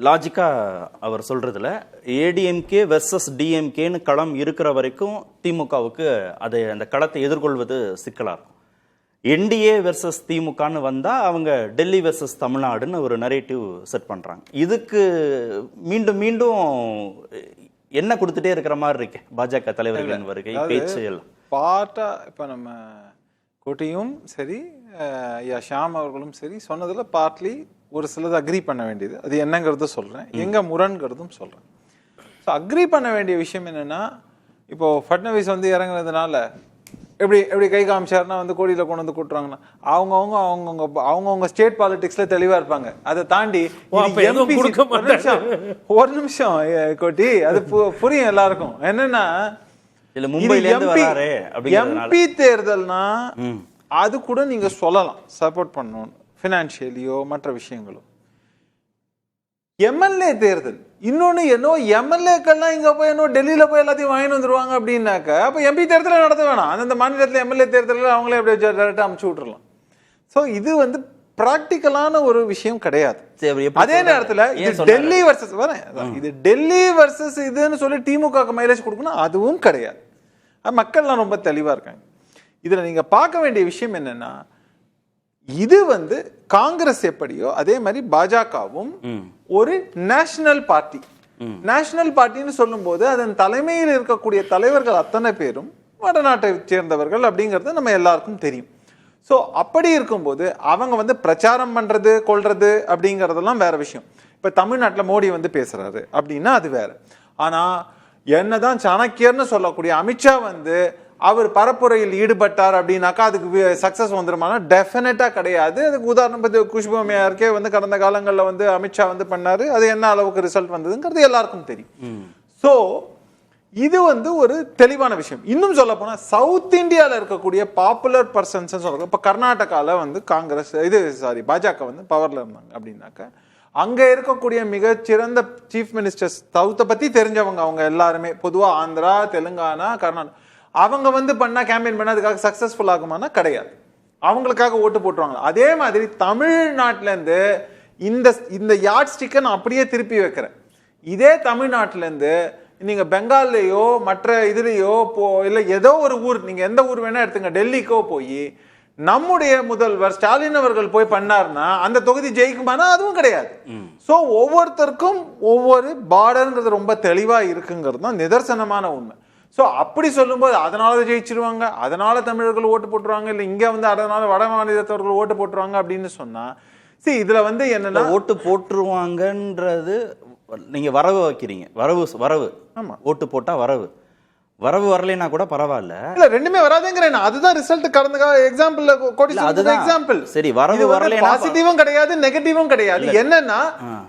லாஜிக்கா அவர் சொல்றதுல ஏடிஎம்கே வெர்சஸ் டிஎம்கேன்னு களம் இருக்கிற வரைக்கும் திமுகவுக்கு அதை அந்த களத்தை எதிர்கொள்வது சிக்கலா இருக்கும். என்டிஏ வெர்சஸ் திமுகன்னு வந்தா அவங்க டெல்லி வெர்சஸ் தமிழ்நாடுன்னு ஒரு நரேட்டிவ் செட் பண்றாங்க. இதுக்கு மீண்டும் மீண்டும் என்ன கொடுத்துட்டே இருக்கிற மாதிரி இருக்கு பாஜக தலைவர்களின் வருகை பேச்சு எல்லாம். பாட்டா இப்ப நம்ம கோட்டையும் சரி ஷாம் அவர்களும் சரி சொன்னதுல பார்ட்லி ஒரு சிலது அக்ரி பண்ண வேண்டியது, அது என்னங்கிறது சொல்றேன், எங்க முரண்கிறதும் சொல்றேன். ஸோ அக்ரி பண்ண வேண்டிய விஷயம் என்னன்னா, இப்போ ஃபட்னவிஸ் வந்து இறங்குனதுனால எப்படி எப்படி கை காமிச்சாருன்னா வந்து கோடியில கொண்டு வந்து கூட்டுறாங்கன்னா அவங்கவுங்க ஸ்டேட் பாலிடிக்ஸ்ல தெளிவா இருப்பாங்க. அதை தாண்டி ஒரு நிமிஷம் கோட்டி, அது புரியும் எல்லாருக்கும். என்னன்னா எம்பி தேர்தல்னா அது கூட நீங்க சொல்லலாம் சப்போர்ட் பண்ணணும், பினான்சியலியோ மற்ற விஷயங்களோ. எம்எல்ஏ தேர்தல் இன்னொன்னு, என்னோ எம்எல்ஏக்கள்லாம் இங்க போய் என்ன டெல்லியில போய் எல்லாத்தையும் வாங்கிட்டு வந்துருவாங்க அப்படின்னாக்க அப்ப எம்பி தேர்தலை நடத்த வேணாம். அந்த மாநிலத்தில் எம்எல்ஏ தேர்தலில் அவங்களே அப்படியே டேரக்டா அமுச்சு விட்டுறலாம். ஸோ இது வந்து பிராக்டிக்கலான ஒரு விஷயம் கிடையாது. அதே நேரத்தில் டெல்லி வர்சஸ் இது டெல்லி வர்சஸ் இதுன்னு சொல்லி திமுக மைலேஜ் கொடுக்கணும், அதுவும் கிடையாது. மக்கள்லாம் ரொம்ப தெளிவா இருக்காங்க. இதுல நீங்க பார்க்க வேண்டிய விஷயம் என்னன்னா, இது வந்து காங்கிரஸ் எப்படியோ அதே மாதிரி பாஜகவும் ஒரு நேஷனல் பார்ட்டி. நேஷனல் பார்ட்டின்னு சொல்லும் போது அதன் தலைமையில் இருக்கக்கூடிய தலைவர்கள் அத்தனை பேரும் வடநாட்டை சேர்ந்தவர்கள் அப்படிங்கிறது நம்ம எல்லாருக்கும் தெரியும். ஸோ அப்படி இருக்கும்போது அவங்க வந்து பிரச்சாரம் பண்றது கொள்றது அப்படிங்கறதெல்லாம் வேற விஷயம். இப்ப தமிழ்நாட்டில் மோடி வந்து பேசுறாரு அப்படின்னா அது வேற. ஆனா என்னதான் சாணக்கியர்னு சொல்லக்கூடிய அமித்ஷா வந்து அவர் பரப்புரையில் ஈடுபட்டார் அப்படின்னாக்கா அதுக்கு சக்சஸ் வந்துருமானா டெஃபினட்டா கிடையாது. அதுக்கு உதாரணம் பத்தி குஷ்பு மேயருக்கே வந்து கடந்த காலங்களில் வந்து அமித்ஷா வந்து பண்ணாரு, அது என்ன அளவுக்கு ரிசல்ட் வந்ததுங்கிறது எல்லாருக்கும் தெரியும். ஸோ இது வந்து ஒரு தெளிவான விஷயம். இன்னும் சொல்ல போனா சவுத் இந்தியாவில் இருக்கக்கூடிய பாப்புலர் பர்சன்ஸ் சொல்றாங்க. இப்ப கர்நாடகால வந்து காங்கிரஸ் பாஜக வந்து பவர்ல இருந்தாங்க அப்படின்னாக்க அங்க இருக்கக்கூடிய மிகச்சிறந்த சீஃப் மினிஸ்டர்ஸ் சவுத்தை பத்தி தெரிஞ்சவங்க அவங்க எல்லாருமே, பொதுவா ஆந்திரா, தெலுங்கானா, கர்நாடகா, அவங்க வந்து பண்ணா கேம்பெயின் பண்ண அதுக்காக சக்சஸ்ஃபுல் ஆகுமானா கிடையாது. அவங்களுக்காக ஓட்டு போட்டுருவாங்க. அதே மாதிரி தமிழ்நாட்டில இருந்து இந்த யார்ட் ஸ்டிக்கை நான் அப்படியே திருப்பி வைக்கிறேன். இதே தமிழ்நாட்டில இருந்து நீங்க பெங்கால்லையோ மற்ற இதுலயோ இல்ல ஏதோ ஒரு ஊர், நீங்க எந்த ஊர் வேணா எடுத்துங்க, டெல்லிக்கோ போய் நம்முடைய முதல்வர் ஸ்டாலின் அவர்கள் போய் பண்ணார்னா அந்த தொகுதி ஜெயிக்குமானா அதுவும் கிடையாது. சோ ஒவ்வொருத்தருக்கும் ஒவ்வொரு பார்டர்ங்கிறது ரொம்ப தெளிவா இருக்குங்கிறது தான் நிதர்சனமான உண்மை. ஸோ அப்படி சொல்லும்போது அதனால ஜெயிச்சிருவாங்க, அதனால தமிழர்கள் ஓட்டு போட்டுருவாங்க, இல்லை இங்கே வந்து அதனால வட மாநிலத்தவர்கள் ஓட்டு போட்டுருவாங்க அப்படின்னு சொன்னா இதுல வந்து என்னன்னா ஓட்டு போட்டுருவாங்கன்றது நீங்க வரவு வைக்கிறீங்க. வரவு ஆமா, ஓட்டு போட்டா வரவு வரலைன்னா கூட பரவாயில்ல, இல்ல ரெண்டுமே வராதுங்கிறேன். அதுதான் ரிசல்ட். கடந்த எக்ஸாம்பிள் எக்ஸாம்பிள். சரி, வரவு வரலைன்னா பாசிட்டிவும் கிடையாது நெகட்டிவும் கிடையாது. என்னன்னா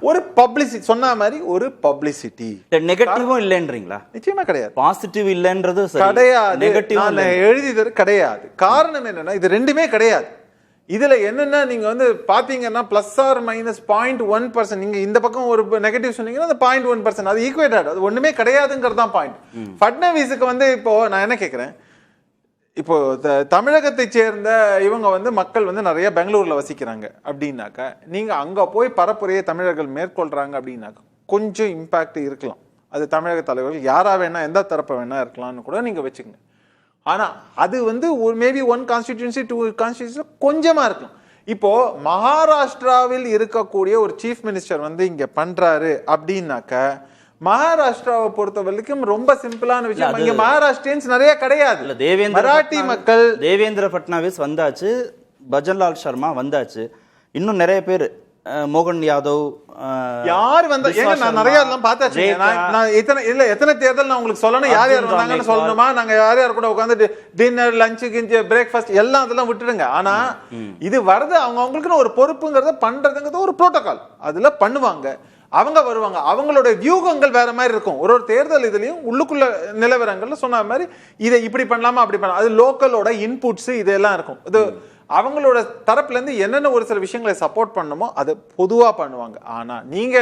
ஒரு பப்ளிசிட்டி சொன்ன மாதிரி ஒரு பப்ளிசிட்டி. நெகட்டிவும் இல்லைன்றீங்களா? நிச்சயமா கிடையாது. பாசிட்டிவ் இல்லைன்றது கிடையாது, நெகட்டிவ் எழுதியது கிடையாது. காரணம் என்னன்னா இது ரெண்டுமே கிடையாது. இதுல என்னன்னா நீங்க வந்து பாத்தீங்கன்னா பிளஸ் ஆர் மைனஸ் 0.1%. நீங்க இந்த பக்கம் ஒரு நெகட்டிவ் சொன்னீங்கன்னா அந்த 0.1% அது ஈக்குவேட்டட், அது ஒண்ணுமே கிடையாதுங்கிறது தான் பாயிண்ட். ஃபட்னவிஸுக்கு வந்து இப்போ நான் என்ன கேட்கிறேன், இப்போ தமிழகத்தை சேர்ந்த இவங்க வந்து மக்கள் வந்து நிறைய பெங்களூர்ல வசிக்கிறாங்க அப்படின்னாக்க நீங்க அங்க போய் பரப்புரையை தமிழர்கள் மேற்கொள்றாங்க அப்படின்னாக்க கொஞ்சம் இம்பாக்ட் இருக்கலாம். அது தமிழக தலைவர்கள் யாரா வேணா எந்த தரப்பை வேணா இருக்கலாம்னு கூட நீங்க வச்சுக்கோங்க. ஆனா அது வந்து ஒரு மேபி 1 கான்ஸ்டிடியூன்சி 2 கான்ஸ்டிடியூன்சி கொஞ்சமா இருக்கும். இப்போ மகாராஷ்டிராவில் இருக்கக்கூடிய ஒரு சீஃப் மினிஸ்டர் வந்து இங்க பண்றாரு அப்படின்னாக்க மகாராஷ்டிராவை பொறுத்த வரைக்கும் ரொம்ப சிம்பிளான விஷயம். இங்க மகாராஷ்டிரியன்ஸ் நிறைய கிடையாது. மராட்டி மக்கள், தேவேந்திர பட்னாவிஸ் வந்தாச்சு, பஜன்லால் சர்மா வந்தாச்சு, இன்னும் நிறைய பேர், மோகன் யாதவ், யார் வந்தா நான் நிறைய எல்லாம் பார்த்தாச்சு. நான் எத்தனை தேர்தல் நான் உங்களுக்கு சொல்லணும், யார் யார் வந்தாங்கன்னு சொல்லணுமா? நாங்க யார் யார் கூட உட்காந்து டின்னர், லஞ்ச், கிஞ்சி, பிரேக்ஃபாஸ்ட் எல்லாம் அதெல்லாம் விட்டுடுங்க. ஆனா இது வருது அவங்களுக்குன்னு ஒரு பொறுப்புங்கிறத பண்றதுங்கிறது ஒரு புரோட்டோகால், அதுல பண்ணுவாங்க, அவங்க வருவாங்க. அவங்களோட வியூகங்கள் வேற மாதிரி இருக்கும். ஒரு தேர்தல் இதுலயும் உள்ளுக்குள்ள நிலவரங்கள்ல சொன்ன மாதிரி இதை இப்படி பண்ணலாமா அப்படி பண்ணலாம், அது லோக்கலோட இன்புட்ஸ் இதெல்லாம் இருக்கும். இது அவங்களோட தரப்புல இருந்து என்னென்ன ஒரு சில விஷயங்களை சப்போர்ட் பண்ணணுமோ அதை பொதுவா பண்ணுவாங்க. ஆனா நீங்க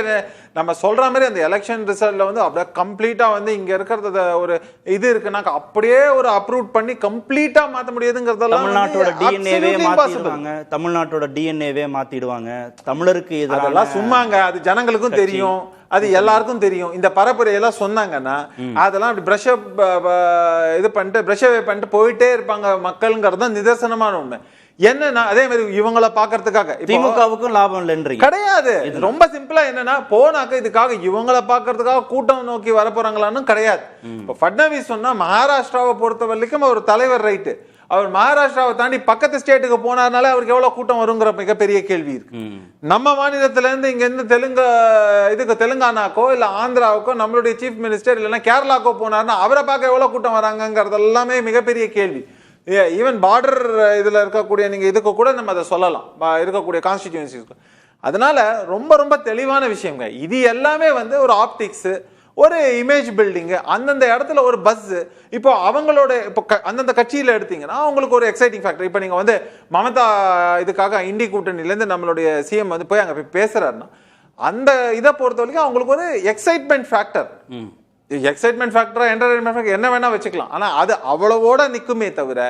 நம்ம சொல்ற மாதிரி அந்த எலெக்ஷன் ரிசல்ட்ல வந்து அப்படியே கம்ப்ளீட்டா வந்து இங்க இருக்கிறது ஒரு இது இருக்குன்னா அப்படியே ஒரு அப்ரூவ் பண்ணி கம்ப்ளீட்டா மாத்த முடியாதுங்கிறதெல்லாம் தமிழ்நாட்டோட டிஎன்ஏவே மாத்திடுவாங்க. தமிழ்நாட்டோட டிஎன்ஏவே மாத்திடுவாங்க. தமிழருக்கு இதெல்லாம் சும்மாங்க, அது ஜனங்களுக்கும் தெரியும், அது எல்லாருக்கும் தெரியும். இந்த பரப்புரையெல்லாம் சொன்னாங்கன்னா அதெல்லாம் அப்படி பிரஷ் இது பண்ணிட்டு பிரஷ் பண்ணிட்டு போயிட்டே இருப்பாங்க மக்கள்ங்கிறது தான் நிதர்சனமான உண்மை. என்னன்னா அதே மாதிரி இவங்களை பாக்குறதுக்காக திமுகவுக்கும் லாபம் இல்லைன்றீங்க கிடையாது. ரொம்ப சிம்பிளா என்னன்னா போனாக்க இதுக்காக இவங்களை பாக்குறதுக்காக கூட்டம் நோக்கி வர போறாங்களான்னு கிடையாது. இப்ப ஃபட்னவிஸ் சொன்னா மகாராஷ்டிராவை பொறுத்த வரைக்கும் அவர் தலைவர் ரைட்டு, அவர் மகாராஷ்டிராவை தாண்டி பக்கத்து ஸ்டேட்டுக்கு போனார்னால அவருக்கு எவ்வளவு கூட்டம் வருங்கிற மிகப்பெரிய கேள்வி இருக்கு. நம்ம மாநிலத்துல இருந்து இங்க இருந்து தெலுங்கானாக்கோ இல்ல ஆந்திராவுக்கோ நம்மளுடைய சீஃப் மினிஸ்டர் இல்லைன்னா கேரளாக்கோ போனார்னா அவரை பார்க்க எவ்வளவு கூட்டம் வராங்கிறது எல்லாமே மிகப்பெரிய கேள்வி. ஈவன் பார்டர் இதுல இருக்கக்கூடிய நீங்க இதுக்கு கூட நம்ம அதை சொல்லலாம் இருக்கக்கூடிய கான்ஸ்டிடியூன்சிஸ்க்கு. அதனால ரொம்ப ரொம்ப தெளிவான விஷயங்க. இது எல்லாமே வந்து ஒரு ஆப்டிக்ஸ், ஒரு இமேஜ் பில்டிங், அந்தந்த இடத்துல ஒரு பஸ். இப்போ அவங்களோட இப்போ அந்தந்த கட்சியில எடுத்தீங்கன்னா அவங்களுக்கு ஒரு எக்ஸைட்டிங் ஃபேக்டர். இப்போ நீங்க வந்து மமதா இதுக்காக இண்டி கூட்டணியிலேருந்து நம்மளுடைய சிஎம் வந்து போய் அங்க போய் பேசுறாருன்னா அந்த இதை பொறுத்த வரைக்கும் அவங்களுக்கு ஒரு எக்ஸைட்மெண்ட் ஃபேக்டர். எக்ஸைட்மெண்ட் ஃபேக்டரா என்டர்டைன்மெண்ட் ஃபேக்டர் என்ன வேணா வச்சுக்கலாம். ஆனா அது அவ்வளவோட நிக்குமே தவிர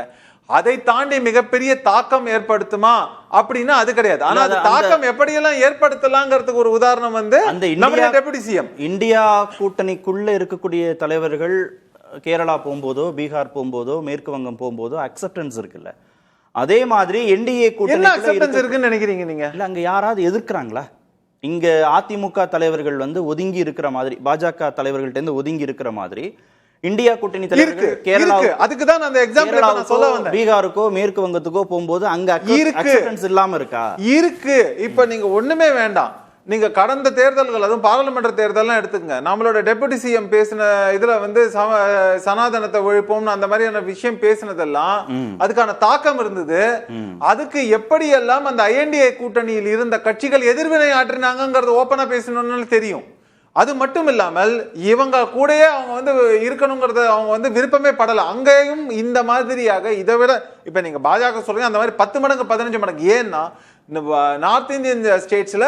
அதை தாண்டி மிகப்பெரிய தாக்கம் ஏற்படுத்துமா அப்படின்னா அது கிடையாது. ஆனா அது தாக்கம் எப்படியெல்லாம் ஏற்படுத்தலாங்கிறதுக்கு ஒரு உதாரணம் வந்து நம்மளுடைய டெபுட்டி சிஎம். இந்தியா கூட்டணிக்குள்ள இருக்கக்கூடிய தலைவர்கள் கேரளா போகும்போதோ பீகார் போகும்போதோ மேற்கு வங்கம் போகும்போதோ அக்செப்டன்ஸ் இருக்குல்ல, அதே மாதிரி என்டிஏ கூட்டணி அக்செப்டன்ஸ் இருக்குன்னு நினைக்கிறீங்க நீங்க? இல்ல அங்க யாராவது எதிர்க்கிறாங்களா? இங்க அதிமுக தலைவர்கள் வந்து ஒதுங்கி இருக்கிற மாதிரி, பாஜக தலைவர்கள்ட்ட இருந்து ஒதுங்கி இருக்கிற மாதிரி இந்தியா கூட்டணி தலைவர்கள் கேரளாவுக்கு, அதுக்கு தான் அந்த எக்ஸாம்பிள் நான் சொல்ல வந்தேன். பீகாருக்கோ மேற்கு வங்கத்துக்கோ போகும்போது அங்க அக்செப்டன்ஸ் இல்லாம இருக்கா? இருக்கு. இப்ப நீங்க ஒண்ணுமே வேண்டாம், நீங்க கடந்த தேர்தல்கள் அதுவும் பாராளுமன்ற தேர்தல்லாம் எடுத்துக்கங்க. நம்மளோட டெபுட்டி சிஎம் பேசின இதுல வந்து சனாதனத்தை ஒழிப்போம்னு அந்த மாதிரியான விஷயம் பேசினதெல்லாம் அதுக்கான தாக்கம் இருந்தது. அதுக்கு எப்படி எல்லாம் அந்த ஐஎன்டிஏ கூட்டணியில் இருந்த கட்சிகள் எதிர்வினை ஆற்றினாங்கிறது ஓப்பனா பேசணும்னு தெரியும். அது மட்டும் இல்லாமல் இவங்க கூடயே அவங்க வந்து இருக்கணுங்கிறத அவங்க வந்து விருப்பமே படல. அங்கேயும் இந்த மாதிரியாக இதை விட இப்ப நீங்க பாஜக சொல்றீங்க அந்த மாதிரி 10 மடங்கு 15 மடங்கு. ஏன்னா நார்த் இந்தியன் ஸ்டேட்ஸ்ல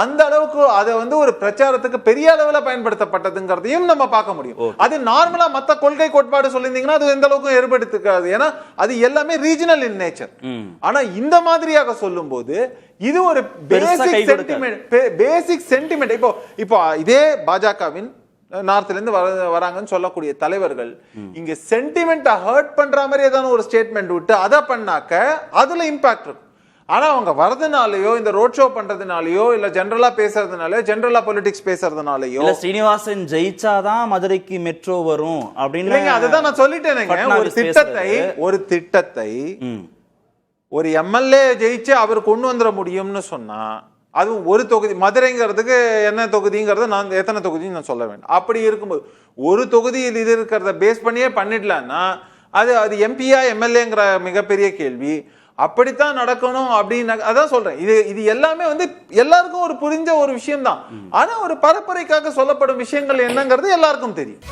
அந்த அளவுக்கு அதை வந்து ஒரு பிரச்சாரத்துக்கு பெரிய அளவுல பயன்படுத்தப்பட்டதுங்கிறதையும் நம்ம பார்க்க முடியும். அது நார்மலா மத்த கொள்கை கோட்பாடு சொல்லியிருந்தீங்கன்னா அது எந்த அளவுக்கு ஏற்படுத்திக்காது. ஏன்னா அது எல்லாமே ரீஜனல் இன் நேச்சர். ஆனா இந்த மாதிரியாக சொல்லும் போது இது ஒரு பேசிக் சென்டிமெண்ட். இப்போ இதே பாஜகவின் நார்த்ல இருந்து வராங்கன்னு சொல்லக்கூடிய தலைவர்கள் இங்க சென்டிமெண்ட்டை ஹர்ட் பண்ற மாதிரி ஏதாவது ஒரு ஸ்டேட்மெண்ட் விட்டு அதை பண்ணாக்க அதுல இம்பாக்ட் இருக்கும். ஆனா அவங்க வரதுனாலயோ இந்த ரோட் ஷோ பண்றதுனாலயோ இல்ல ஜெனரலா பேசுறதுனாலயோ ஜெனரலா பொலிட்டிக்ஸ் பேசுறதுனாலயோ இல்ல ஸ்ரீனிவாசன் ஜெயிச்சாதான் மதுரைக்கு மெட்ரோ வரும் அப்படின்னு அதுதான் நான் சொல்லிட்டேனேங்க. ஒரு திட்டத்தை ஒரு எம்எல்ஏ ஜெயிச்சு அவர் கொண்டு வந்துட முடியும்னு சொன்னா அதுவும் ஒரு தொகுதி மதுரைங்கிறதுக்கு என்ன தொகுதிங்கிறத நான் எத்தனை தொகுதின்னு நான் சொல்ல வேண்டும். அப்படி இருக்கும்போது ஒரு தொகுதியில் இது இருக்கிறத பேஸ் பண்ணியே பண்ணிடலான்னா அது எம்பியா எம்எல்ஏங்கிற மிகப்பெரிய கேள்வி. அப்படித்தான் நடக்கணும் அப்படின்னு அதான் சொல்றேன். இது எல்லாமே வந்து எல்லாருக்கும் ஒரு புரிஞ்ச ஒரு விஷயம் தான். ஆனா ஒரு பரப்புரைக்காக சொல்லப்படும் விஷயங்கள் என்னங்கிறது எல்லாருக்கும் தெரியும்.